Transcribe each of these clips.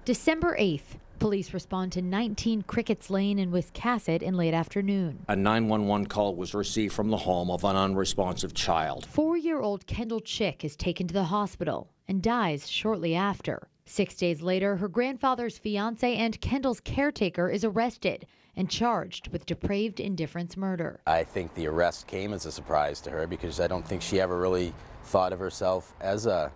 December 8th, police respond to 19 Crickets Lane in Wiscasset in late afternoon. A 911 call was received from the home of an unresponsive child. 4-year-old Kendall Chick is taken to the hospital and dies shortly after. 6 days later, her grandfather's fiance and Kendall's caretaker is arrested and charged with depraved indifference murder. I think the arrest came as a surprise to her because I don't think she ever really thought of herself as a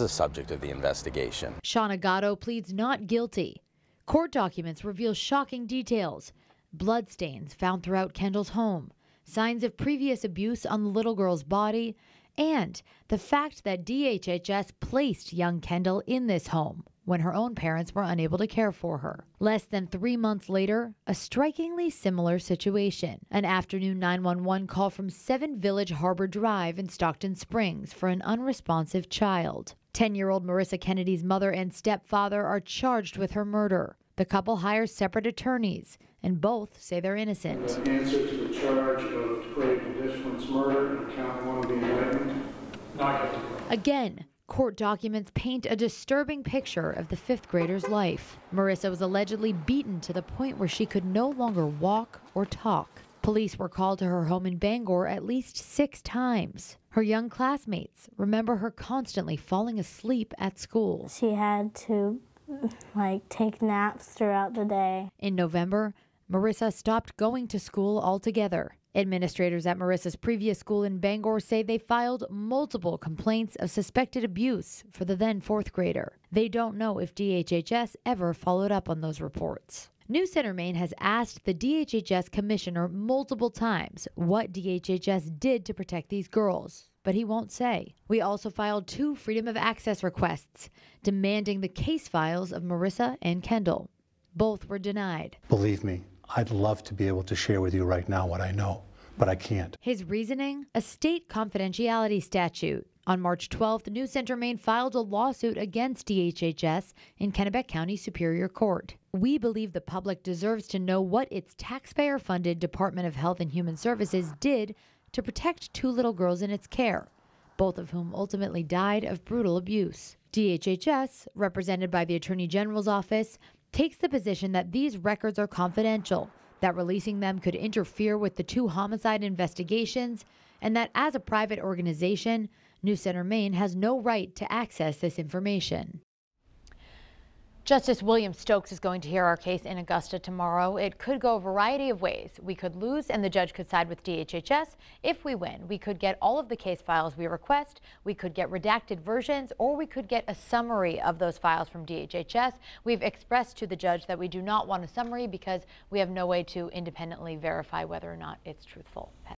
subject of the investigation. Shauna Gatto pleads not guilty. Court documents reveal shocking details. Bloodstains found throughout Kendall's home, signs of previous abuse on the little girl's body, and the fact that DHHS placed young Kendall in this home when her own parents were unable to care for her. Less than 3 months later, a strikingly similar situation. An afternoon 911 call from 7 Village Harbor Drive in Stockton Springs for an unresponsive child. 10-year-old Marissa Kennedy's mother and stepfather are charged with her murder. The couple hires separate attorneys, and both say they're innocent. Answer to the charge of depraved indifference murder and count 1 of the indictment. Not guilty. Again, court documents paint a disturbing picture of the 5th grader's life. Marissa was allegedly beaten to the point where she could no longer walk or talk. Police were called to her home in Bangor at least 6 times. Her young classmates remember her constantly falling asleep at school. She had to take naps throughout the day. In November, Marissa stopped going to school altogether. Administrators at Marissa's previous school in Bangor say they filed multiple complaints of suspected abuse for the then 4th grader. They don't know if DHHS ever followed up on those reports. News Center Maine has asked the DHHS commissioner multiple times what DHHS did to protect these girls, but he won't say. We also filed 2 Freedom of Access requests demanding the case files of Marissa and Kendall. Both were denied. Believe me, I'd love to be able to share with you right now what I know, but I can't. His reasoning? A state confidentiality statute. On March 12th, News Center Maine filed a lawsuit against DHHS in Kennebec County Superior Court. We believe the public deserves to know what its taxpayer-funded Department of Health and Human Services did to protect 2 little girls in its care, both of whom ultimately died of brutal abuse. DHHS, represented by the Attorney General's office, takes the position that these records are confidential, that releasing them could interfere with the 2 homicide investigations, and that as a private organization, News Center Maine has no right to access this information. Justice William Stokes is going to hear our case in Augusta tomorrow. It could go a variety of ways. We could lose and the judge could side with DHHS. If we win, we could get all of the case files we request, we could get redacted versions, or we could get a summary of those files from DHHS. We've expressed to the judge that we do not want a summary because we have no way to independently verify whether or not it's truthful.